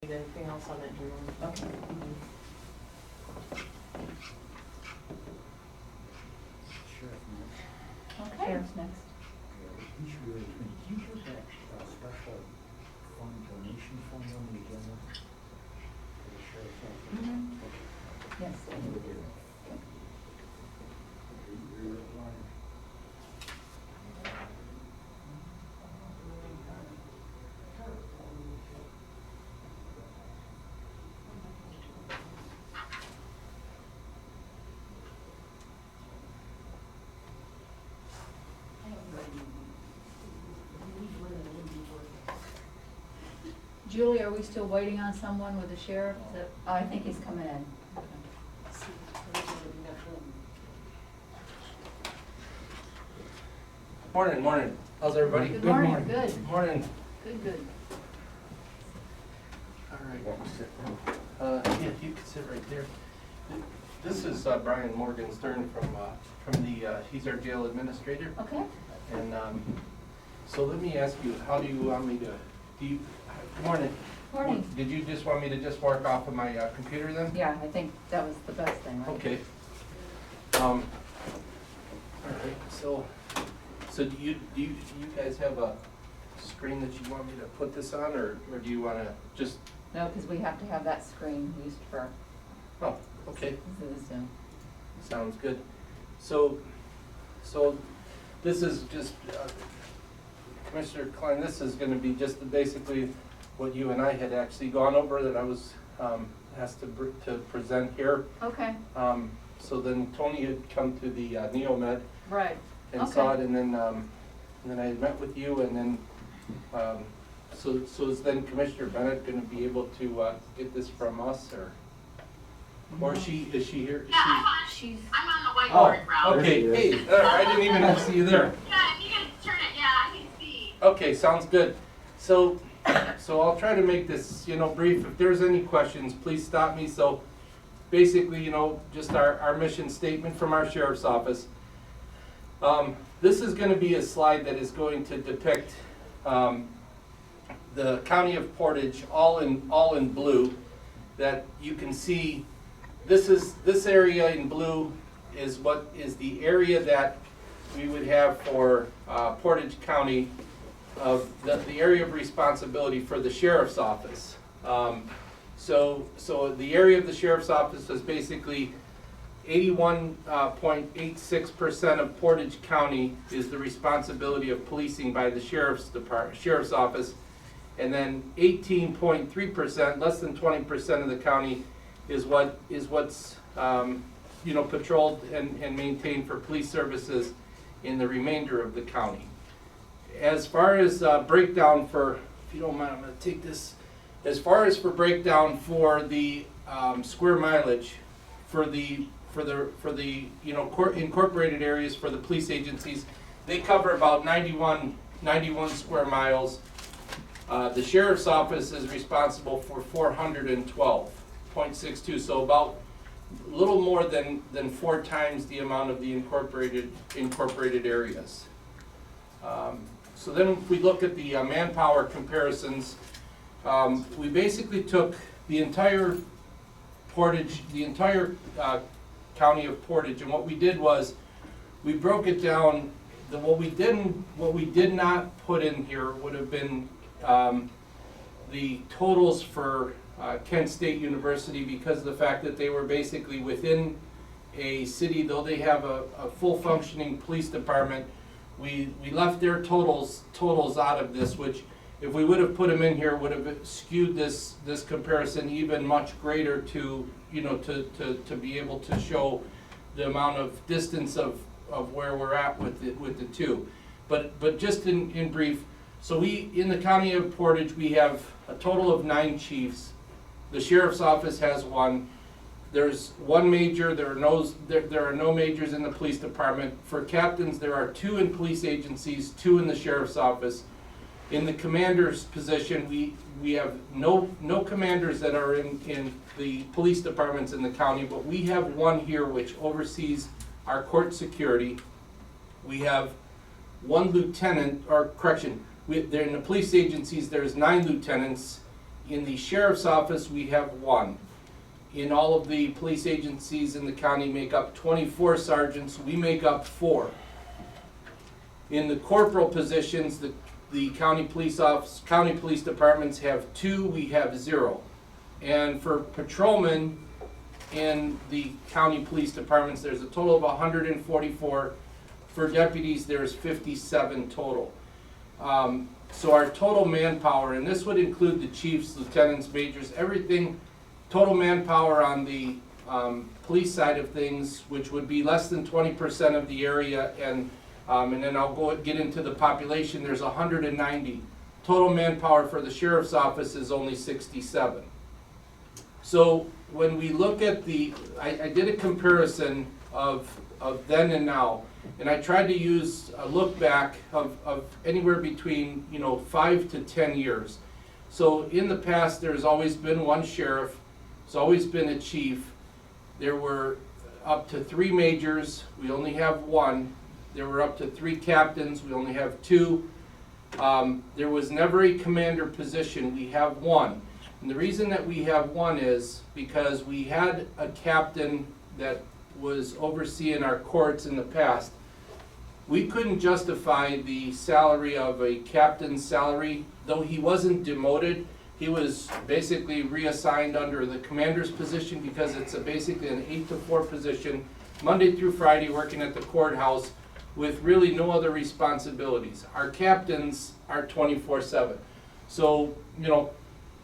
Anything else on that, Jerome? Okay. Sheriff next. Okay. Sheriff's next. You should really, can you put that special fund donation fund on the agenda? For the sheriff's office? Mm-hmm. Yes. Julie, are we still waiting on someone with the sheriff? Is that, oh, I think he's coming in. Morning, morning. How's everybody? Good morning, good. Morning. Good, good. All right. Yeah, you can sit right there. This is Brian Morgenstern from the, he's our jail administrator. Okay. And so let me ask you, how do you want me to, good morning. Morning. Did you just want me to just work off of my computer then? Yeah, I think that was the best thing, right? Okay. All right, so do you guys have a screen that you want me to put this on, or do you want to just? No, because we have to have that screen used for Oh, okay, Zoom. sounds good. So this is just, Commissioner Klein, this is going to be just basically what you and I had actually gone over that I was asked to present here. Okay. So then Tony had come to the Neomed Right. and saw it, and then I had met with you, and then so is then Commissioner Bennett going to be able to get this from us, or is she here? Yeah, I'm on the Oh, whiteboard route. okay. Hey, I didn't even see you there. Yeah, if you can turn it, yeah, I can see. Okay, sounds good. So I'll try to make this, brief. If there's any questions, please stop me. So basically, just our mission statement from our sheriff's office. This is going to be a slide that is going to depict the county of Portage all in blue. That you can see. This area in blue is what is the area that we would have for Portage County of the area of responsibility for the sheriff's office. So the area of the sheriff's office is basically 81.86% of Portage County is the responsibility of policing by the sheriff's office, and then 18.3%, less than 20% of the county, is what's patrolled and maintained for police services in the remainder of the county. As far as breakdown for, if you don't mind, I'm going to take this. As far as for breakdown for the square mileage for the incorporated areas for the police agencies, they cover about 91 square miles. The sheriff's office is responsible for 412.62, so about a little more than 4 times the amount of the incorporated areas. So then if we look at the manpower comparisons, we basically took the entire Portage, county of Portage, and what we did was we broke it down. What we did not put in here would have been the totals for Kent State University, because of the fact that they were basically within a city, though they have a full functioning police department. We left their totals out of this, which if we would have put them in here would have skewed this comparison even much greater to be able to show the amount of distance of where we're at with the two. But just in brief, so we in the county of Portage we have a total of 9 chiefs. The sheriff's office has 1. There's 1 major. There are no majors in the police department. For captains, there are 2 in police agencies, 2 in the sheriff's office. In the commander's position, we have no commanders that are in the police departments in the county, but we have 1 here which oversees our court security. We have 1 lieutenant, or correction, in the police agencies there's 9 lieutenants. In the sheriff's office, we have 1. In all of the police agencies in the county make up 24 sergeants, we make up 4. In the corporal positions, the county police departments have 2, we have 0. And for patrolmen in the county police departments, there's a total of 144. For deputies, there's 57 total. So our total manpower, and this would include the chiefs, lieutenants, majors, everything, total manpower on the police side of things, which would be less than 20% of the area, and then I'll get into the population, there's 190. Total manpower for the sheriff's office is only 67. So when we look at I did a comparison of then and now, and I tried to use a look back of anywhere between 5 to 10 years. So in the past, there's always been 1 sheriff, there's always been a chief. There were up to 3 majors, we only have 1. There were up to 3 captains, we only have 2. There was never a commander position, we have 1. And the reason that we have 1 is because we had a captain that was overseeing our courts in the past. We couldn't justify the salary of a captain's salary, though he wasn't demoted. He was basically reassigned under the commander's position because it's basically an 8 to 4 position, Monday through Friday, working at the courthouse with really no other responsibilities. Our captains are 24/7. So,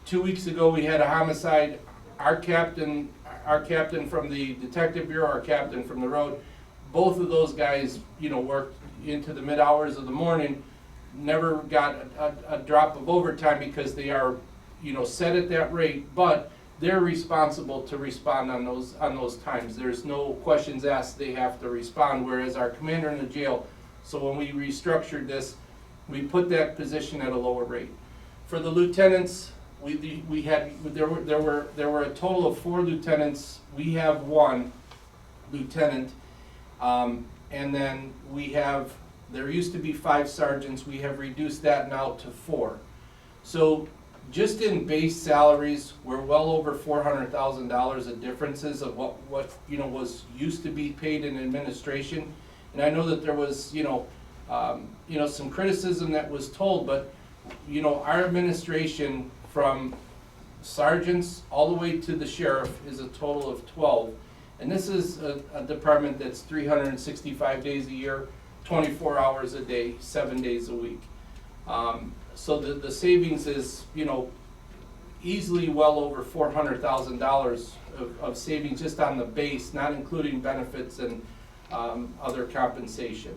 2 weeks ago we had a homicide. Our captain from the detective bureau, our captain from the road, both of those guys, worked into the mid hours of the morning, never got a drop of overtime because they are, set at that rate, but they're responsible to respond on those times. There's no questions asked, they have to respond, whereas our commander in the jail, so when we restructured this, we put that position at a lower rate. For the lieutenants, there were a total of 4 lieutenants. We have 1 lieutenant, and then there used to be 5 sergeants. We have reduced that now to 4. So just in base salaries, we're well over $400,000 of differences of what was used to be paid in administration. And I know that there was some criticism that was told, but our administration, from sergeants all the way to the sheriff, is a total of 12. And this is a department that's 365 days a year, 24 hours a day, 7 days a week. So the savings is, easily well over $400,000 of savings just on the base, not including benefits and other compensation.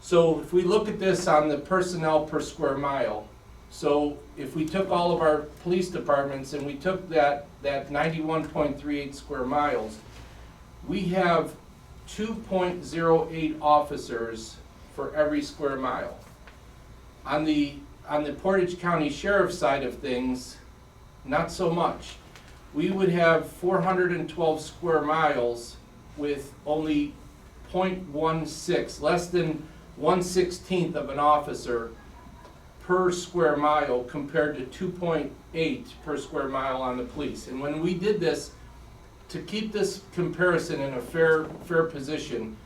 So if we look at this on the personnel per square mile, so if we took all of our police departments and we took that 91.38 square miles, we have 2.08 officers for every square mile. On the Portage County Sheriff's side of things, not so much. We would have 412 square miles with only 0.16, less than 1/16 of an officer per square mile compared to 2.8 per square mile on the police. And when we did this, to keep this comparison in a fair position,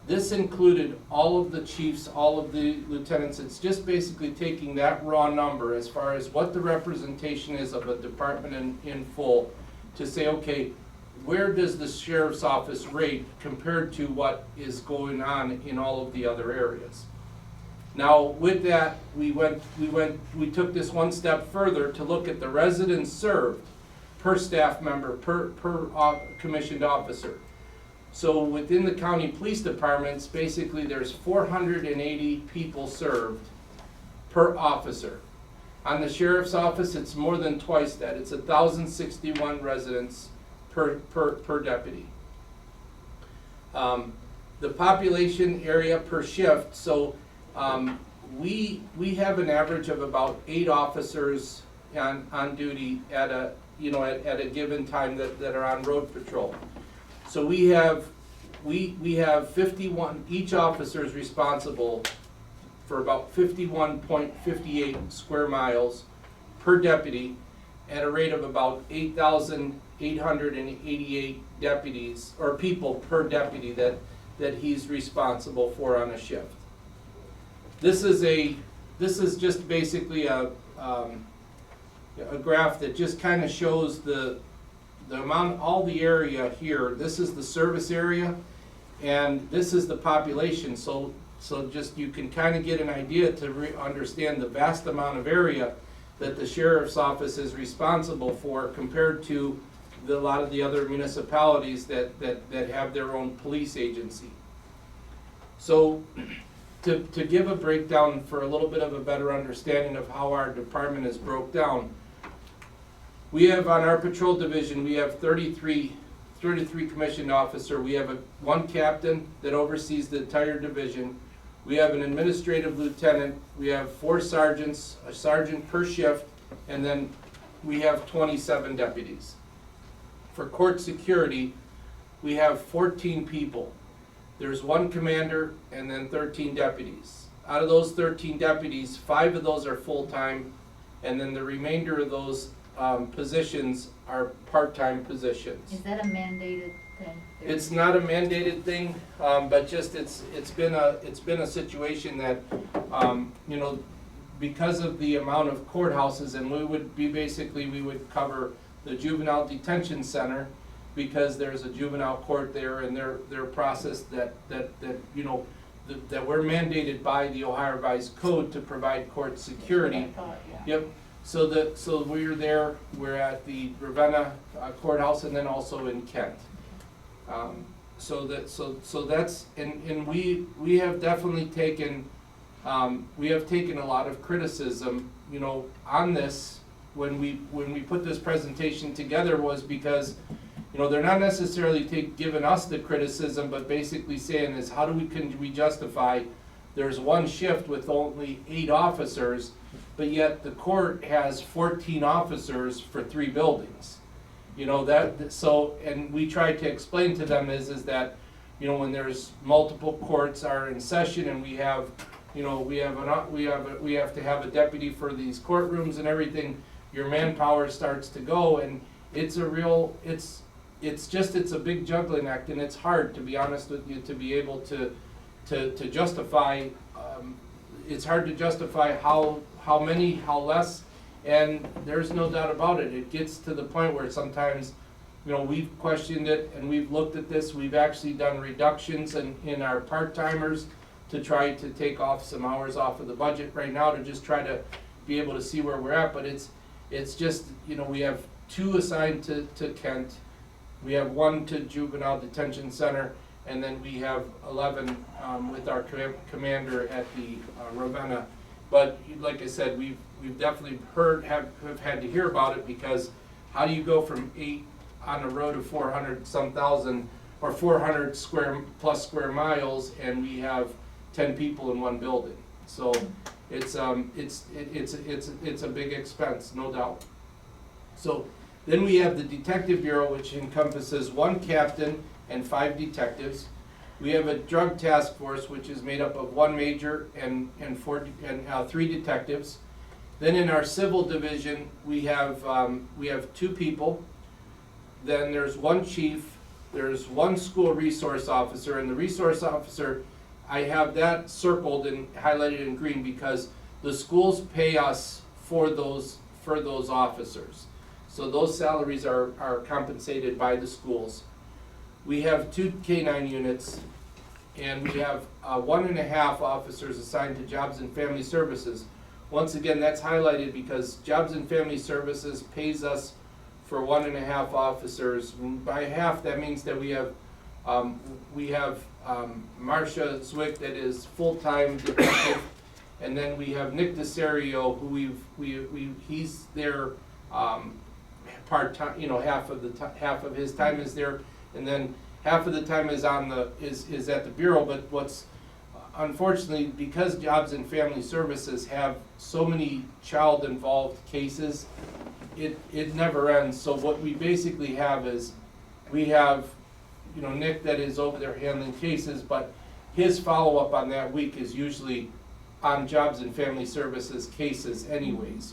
this included all of the chiefs, all of the lieutenants. It's just basically taking that raw number as far as what the representation is of a department in full to say, okay, where does the sheriff's office rate compared to what is going on in all of the other areas? Now, with that, we took this one step further to look at the residents served per staff member, per commissioned officer. So within the county police departments, basically there's 480 people served per officer. On the sheriff's office, it's more than twice that. It's 1,061 residents per deputy. The population area per shift, so we have an average of about 8 officers on duty at a given time that are on road patrol. So we have 51. Each officer is responsible for about 51.58 square miles per deputy, at a rate of about 8,888 deputies, or people per deputy that he's responsible for on a shift. This is just basically a graph that just kind of shows the amount, all the area here. This is the service area, and this is the population. So just you can kind of get an idea to understand the vast amount of area that the sheriff's office is responsible for compared to a lot of the other municipalities that have their own police agency. So to give a breakdown for a little bit of a better understanding of how our department is broke down, we have on our patrol division, we have 33 commissioned officer. We have one captain that oversees the entire division. We have an administrative lieutenant. We have 4 sergeants, a sergeant per shift, and then we have 27 deputies. For court security, we have 14 people. There's 1 commander and then 13 deputies. Out of those 13 deputies, 5 of those are full-time, and then the remainder of those positions are part-time positions. Is that a mandated thing? It's not a mandated thing, but just it's been a situation that, because of the amount of courthouses, and we would cover the juvenile detention center, because there's a juvenile court there, and their process that we're mandated by the Ohio Revised Code to provide court security. Yep. So we're there. We're at the Ravenna courthouse, and then also in Kent. So that's and we have definitely taken a lot of criticism, on this when we put this presentation together, was because they're not necessarily giving us the criticism, but basically saying is can we justify there's 1 shift with only 8 officers, but yet the court has 14 officers for 3 buildings. And we try to explain to them is that, when there's multiple courts are in session, and we have to have a deputy for these courtrooms and everything, your manpower starts to go, and it's a big juggling act, and it's hard, to be honest with you, to be able to justify. It's hard to justify how many, how less, and there's no doubt about it. It gets to the point where sometimes, we've questioned it, and we've looked at this. We've actually done reductions in our part-timers to try to take off some hours off of the budget right now to just try to be able to see where we're at. But it's just, we have 2 assigned to Kent. We have 1 to Juvenile Detention Center, and then we have 11 with our commander at the Ravenna. But like I said, we've definitely have had to hear about it, because how do you go from 8 on a road of 400 some thousand, or 400 square miles, and we have 10 people in 1 building? So it's a big expense, no doubt. So then we have the Detective Bureau, which encompasses 1 captain and 5 detectives. We have a drug task force, which is made up of 1 major and 3 detectives. Then in our civil division, we have 2 people. Then there's 1 chief. There's 1 school resource officer, and the resource officer, I have that circled and highlighted in green because the schools pay us for those officers. So those salaries are compensated by the schools. We have 2 K-9 units, and we have 1.5 officers assigned to Jobs and Family Services. Once again, that's highlighted because Jobs and Family Services pays us for 1.5 officers. By half, that means that we have Marcia Zwick, that is full-time detective, and then we have Nick DeSario, who he's there part-time. Half of his time is there, and then half of the time is is at the bureau. But what's unfortunately, because Jobs and Family Services have so many child-involved cases, it never ends. So what we basically have is we have Nick that is over there handling cases, but his follow-up on that week is usually on Jobs and Family Services cases anyways,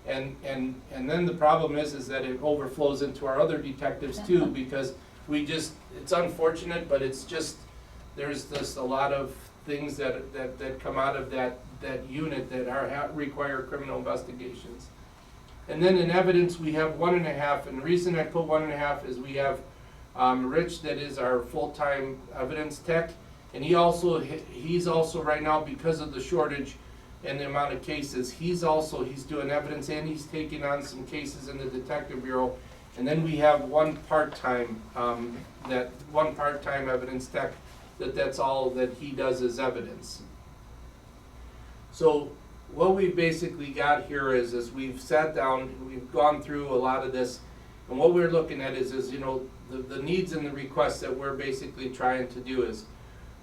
And then the problem is that it overflows into our other detectives too, because it's unfortunate, but it's just, there's just a lot of things that come out of that unit that require criminal investigations. And then in evidence, we have 1.5, and the reason I put 1.5 is we have Rich, that is our full-time evidence tech, and he's also right now, because of the shortage and the amount of cases, he's doing evidence, and he's taking on some cases in the detective bureau. And then we have one part-time evidence tech, that's all that he does is evidence. So what we basically got here is we've sat down, we've gone through a lot of this, and what we're looking at is the needs and the requests that we're basically trying to do is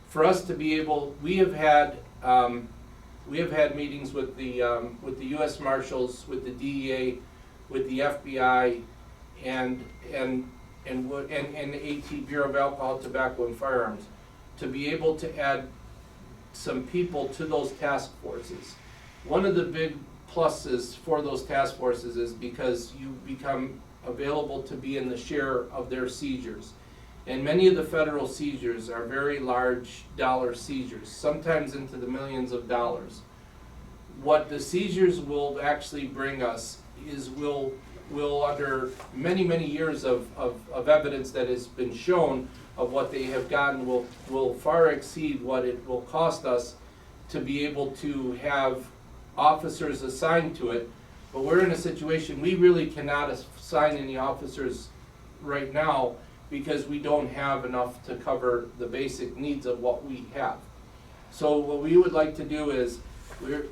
for us to be able, we have had meetings with the U.S. Marshals, with the DEA, with the FBI, and the AT, Bureau of Alcohol, Tobacco, and Firearms, to be able to add some people to those task forces. One of the big pluses for those task forces is because you become available to be in the share of their seizures. And many of the federal seizures are very large dollar seizures, sometimes into the millions of dollars. What the seizures will actually bring us is we'll under many years of evidence that has been shown of what they have gotten will far exceed what it will cost us to be able to have officers assigned to it. But we're in a situation, we really cannot assign any officers right now because we don't have enough to cover the basic needs of what we have. So what we would like to do is,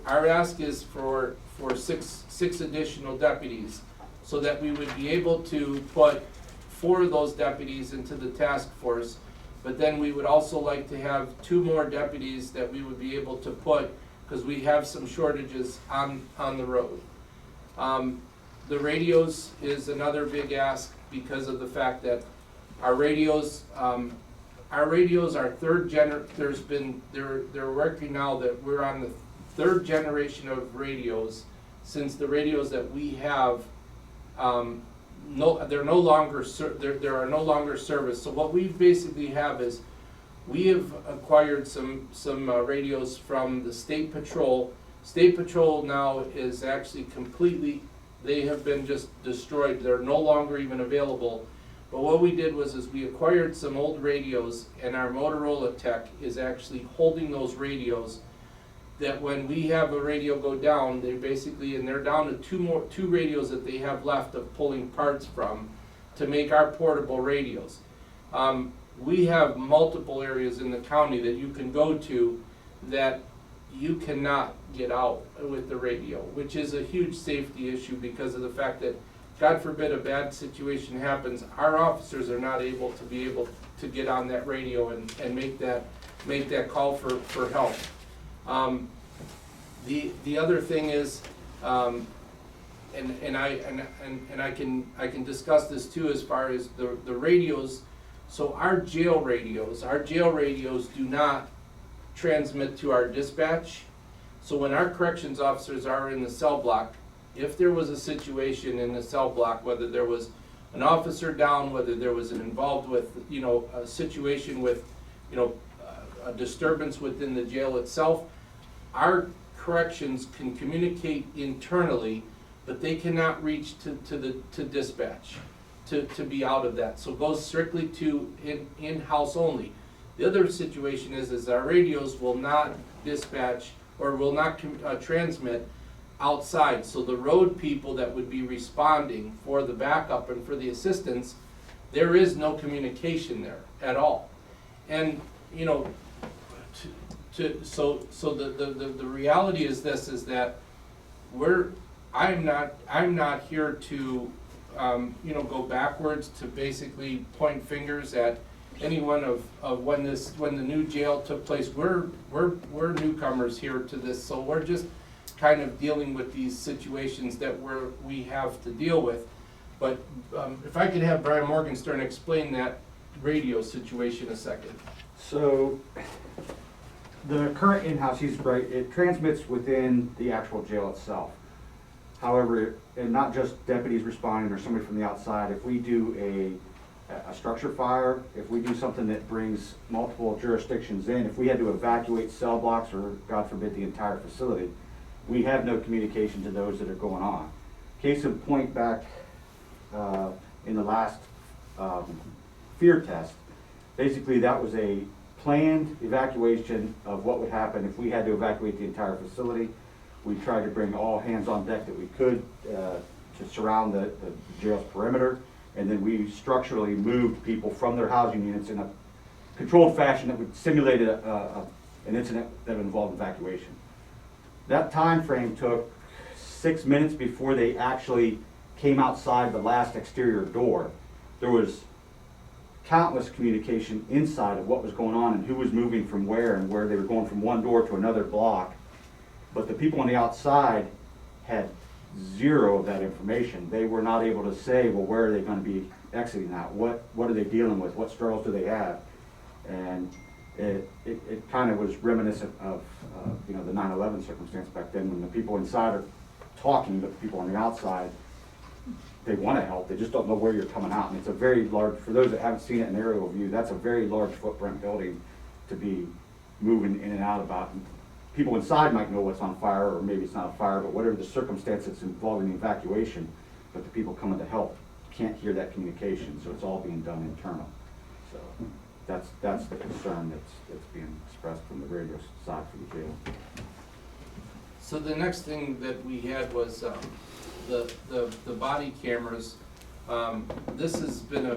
our ask is for six additional deputies, so that we would be able to put 4 of those deputies into the task force. But then we would also like to have 2 more deputies that we would be able to put, because we have some shortages on the road. The radios is another big ask because of the fact that our radios are third they're working now that we're on the 3rd generation of radios, since the radios that we have, there are no longer service. So what we basically have is, we have acquired some radios from the State Patrol. State Patrol now is actually completely, they have been just destroyed. They're no longer even available. But what we did was we acquired some old radios, and our Motorola tech is actually holding those radios, that when we have a radio go down, they're down to 2 radios that they have left of pulling parts from to make our portable radios. We have multiple areas in the county that you can go to that you cannot get out with the radio, which is a huge safety issue because of the fact that, God forbid, a bad situation happens, our officers are not able to get on that radio and make that call for help. The other thing is, and I can discuss this too, as far as the radios. So our jail radios do not transmit to our dispatch. So when our corrections officers are in the cell block, if there was a situation in the cell block, whether there was an officer down, whether there was involved with, a situation with, a disturbance within the jail itself, our corrections can communicate internally, but they cannot reach to dispatch to be out of that. So it goes strictly to in-house only. The other situation is our radios will not dispatch or will not transmit outside. So the road people that would be responding for the backup and for the assistance, there is no communication there at all. And so the reality is this, is that I'm not here to go backwards to basically point fingers at anyone of when the new jail took place. We're newcomers here to this, so we're just kind of dealing with these situations that we have to deal with. But if I could have Brian Morgenstern explain that radio situation a second. So the current in-house, he's right, it transmits within the actual jail itself. However, and not just deputies responding or somebody from the outside, if we do a structure fire, if we do something that brings multiple jurisdictions in, if we had to evacuate cell blocks or, God forbid, the entire facility, we have no communication to those that are going on. Case in point, back in the last fear test, basically that was a planned evacuation of what would happen if we had to evacuate the entire facility. We tried to bring all hands on deck that we could to surround the jail's perimeter, and then we structurally moved people from their housing units in a controlled fashion that would simulate an incident that involved evacuation. That time frame took 6 minutes before they actually came outside the last exterior door. There was countless communication inside of what was going on and who was moving from where and where they were going from one door to another block. But the people on the outside had zero of that information. They were not able to say, well, where are they going to be exiting at? What are they dealing with? What struggles do they have? And it kind of was reminiscent of the 9/11 circumstance back then, when the people inside are talking, but the people on the outside, they want to help, they just don't know where you're coming out. And it's a very large, for those that haven't seen it in aerial view, that's a very large footprint building to be moving in and out about. And people inside might know what's on fire, or maybe it's not a fire, but whatever the circumstances involving the evacuation, but the people coming to help can't hear that communication, so it's all being done internal. So that's the concern that's being expressed from the radio side for the jail. So the next thing that we had was the body cameras. This has been a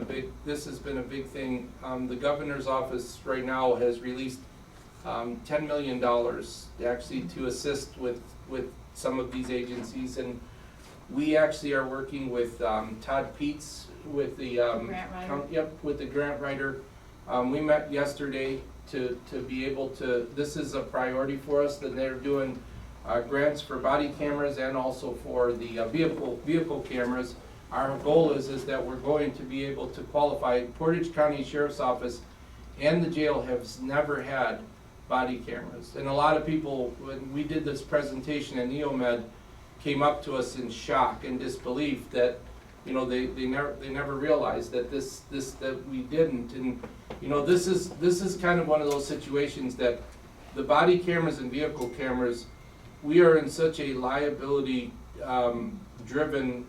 big thing. The governor's office right now has released $10 million actually to assist with some of these agencies, and we actually are working with Todd Peets with the Grant writer. with the grant writer. We met yesterday to be able to. This is a priority for us, that they're doing grants for body cameras and also for the vehicle cameras. Our goal is that we're going to be able to qualify. Portage County Sheriff's Office and the jail have never had body cameras. And a lot of people, when we did this presentation at NeoMed, came up to us in shock and disbelief that, they never realized that that we didn't. And this is kind of one of those situations that the body cameras and vehicle cameras, we are in such a liability driven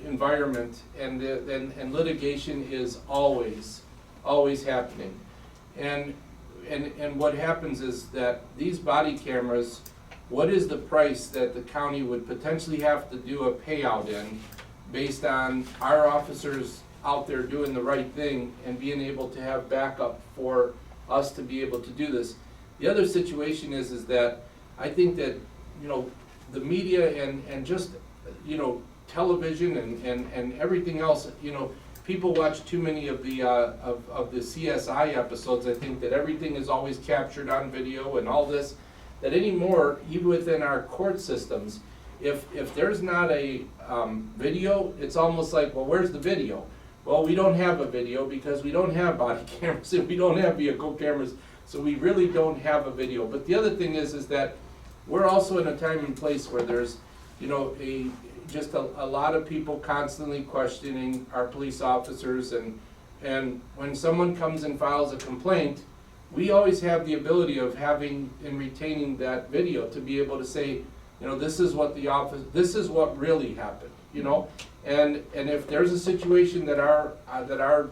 environment, and litigation is always happening. And what happens is that these body cameras, what is the price that the county would potentially have to do a payout in, based on our officers out there doing the right thing and being able to have backup for us to be able to do this? The other situation is that I think that, the media and just, television and everything else, people watch too many of the CSI episodes. I think that everything is always captured on video and all this, that anymore, even within our court systems, if there's not a video, it's almost like, well, where's the video? Well, we don't have a video because we don't have body cameras and we don't have vehicle cameras, so we really don't have a video. But the other thing is that we're also in a time and place where there's, just a lot of people constantly questioning our police officers, and when someone comes and files a complaint, we always have the ability of having and retaining that video to be able to say, this is what really happened, and if there's a situation that our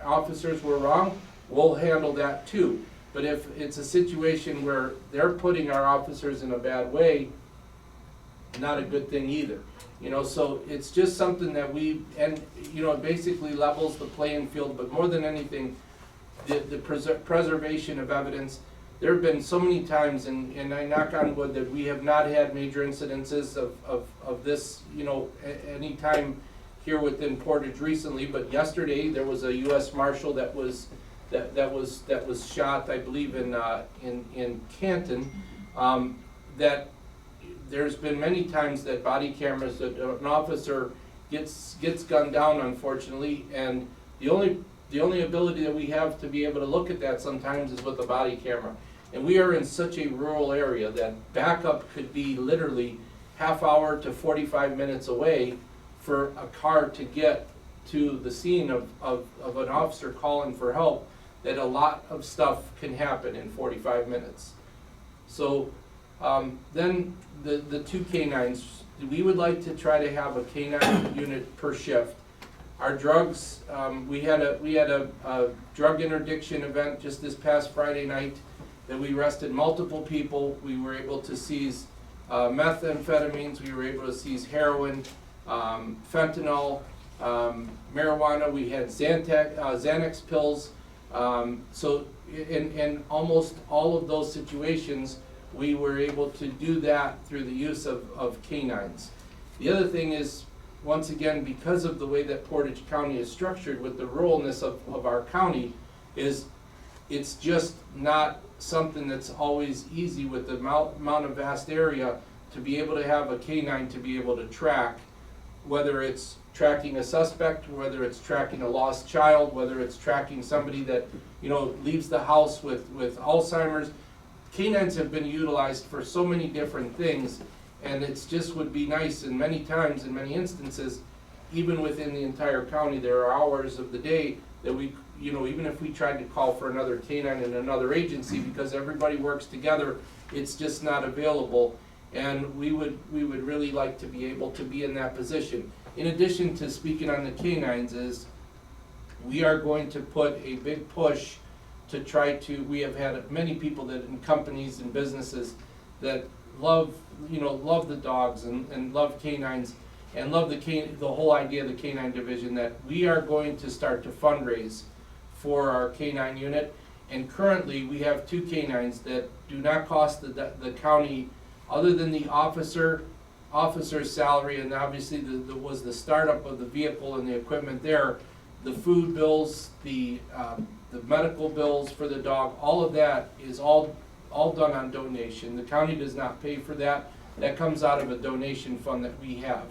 officers were wrong, we'll handle that too. But if it's a situation where they're putting our officers in a bad way, not a good thing either. So it's just something that it basically levels the playing field, but more than anything, the preservation of evidence. There have been so many times, and I knock on wood, that we have not had major incidences of this, any time here within Portage recently, but yesterday there was a U.S. Marshal that was shot, I believe, in Canton. That there's been many times that body cameras, that an officer gets gunned down, unfortunately, and the only ability that we have to be able to look at that sometimes is with a body camera. And we are in such a rural area that backup could be literally half hour to 45 minutes away for a car to get to the scene of an officer calling for help, that a lot of stuff can happen in 45 minutes. So then the two canines, we would like to try to have a canine unit per shift. Our drugs, we had a drug interdiction event just this past Friday night that we arrested multiple people. We were able to seize methamphetamines, we were able to seize heroin, fentanyl, marijuana, we had Xanax pills. So in almost all of those situations, we were able to do that through the use of canines. The other thing is, once again, because of the way that Portage County is structured with the ruralness of our county, is it's just not something that's always easy with the amount of vast area to be able to have a canine to be able to track, whether it's tracking a suspect, whether it's tracking a lost child, whether it's tracking somebody that, you know, leaves the house with Alzheimer's. Canines have been utilized for so many different things, and it's just would be nice, and many times, in many instances, even within the entire county, there are hours of the day that we, you know, even if we tried to call for another canine in another agency, because everybody works together, it's just not available. And we would really like to be able to be in that position. In addition to speaking on the canines, is we are going to put a big push to try to, we have had many people that in companies and businesses that love the dogs and love canines and love the whole idea of the canine division, that we are going to start to fundraise for our canine unit. And currently we have two canines that do not cost the county, other than the officer's salary, and obviously was the startup of the vehicle and the equipment there, the food bills, the medical bills for the dog, all of that is all done on donation. The county does not pay for that. That comes out of a donation fund that we have.